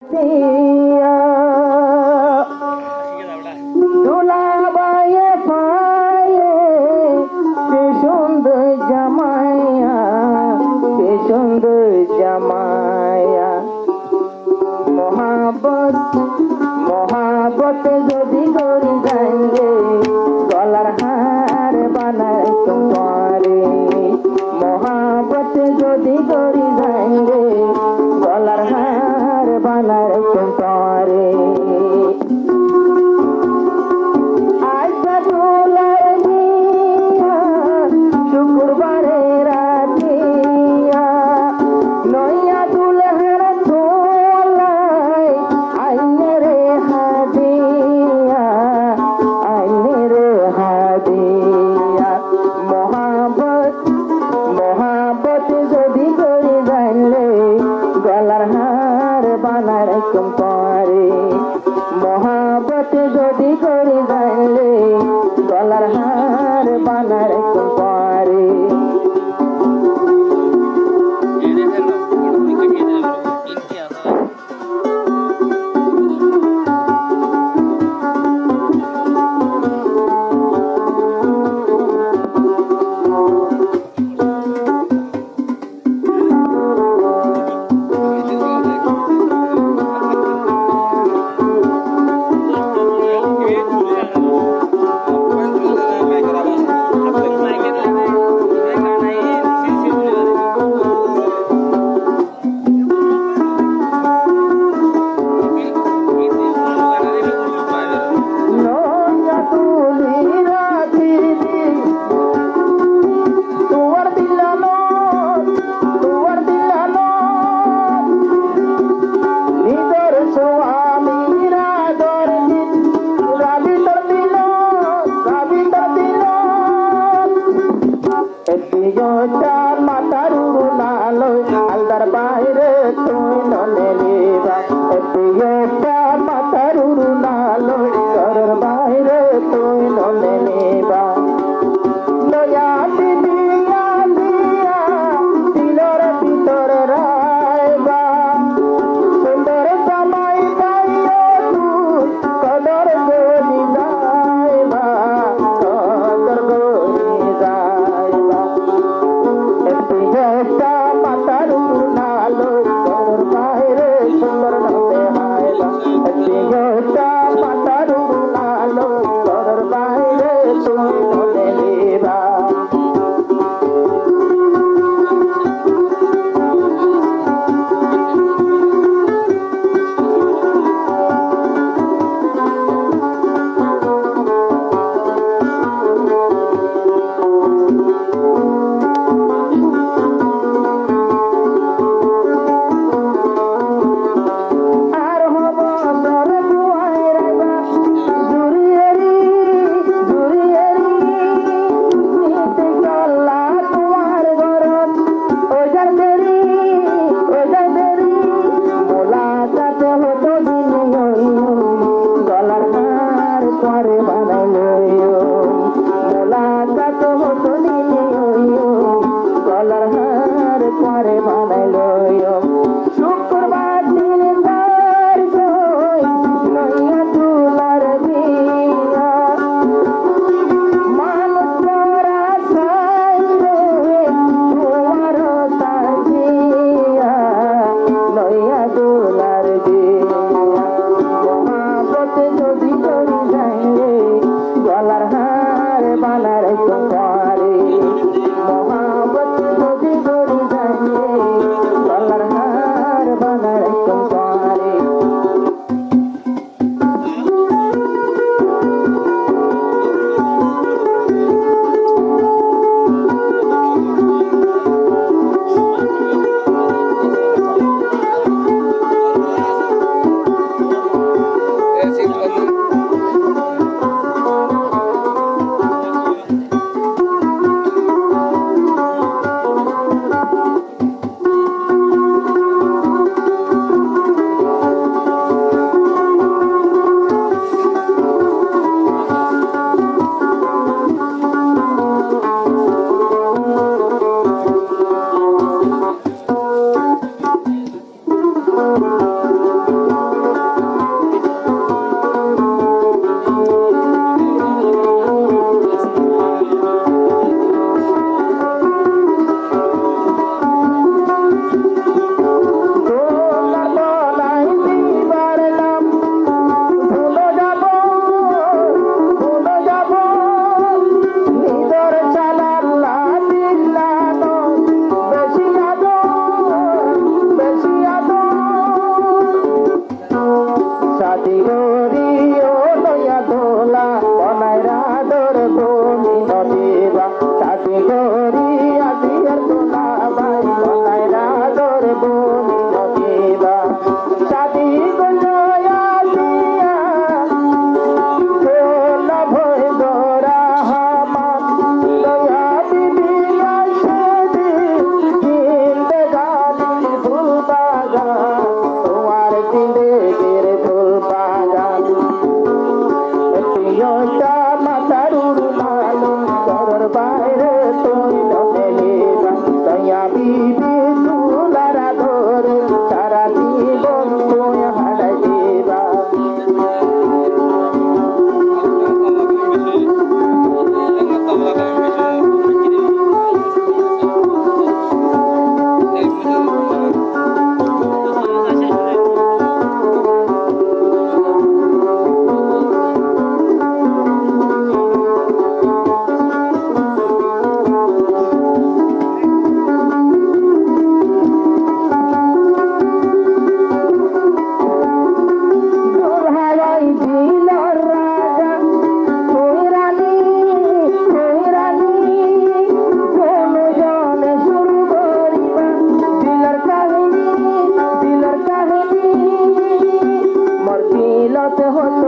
দিয়া দুলাবায়ে পায়ে সে সুন্দর জামাইয়া, সে সুন্দর জামাইয়া। মহাবত মহাবত যদি করি যাইলে গলার হার বানাই তোমারে। মহাবত যদি করি যাইলে গলার হার বানাই তোমারে। আজকে দুলার দিয়া শুক্রবারে রাতিয়া নইয়া দুলহার তোলায় আইনে রে হাদিয়া, আইনে রে হাদিয়া। মহাবত মহাবত যদি করি জানলে গলার হার বানার পারে। মহাবত যদি করি জানলে গলার হার বানার পারে। মাতারুরু নালো আলদার বাইরে তুই নলে নিবা। মাতারুরু নালো ঘরের বাইরে তুই নলে নিবা। নয়া দিয়া দিয়া দিলর ভিতর রাইবা। সুন্দর জামাই পাইয়ে তুই কদর গলি যাইবা, কদর গলি যাইবা। মাতারুরু নালো ঘরের বাইরে সুন্দর নলে হাইবা। মাতারুরু নালো ঘরের বাইরে তুই নলে নিবা। শুক্রবার দিন তার জয় নইয়া দুলার দিয়া মানুষ করা চাইলে তোমার তাজিয়া নইয়া দুলার দিয়া। বাঁচাতে হলে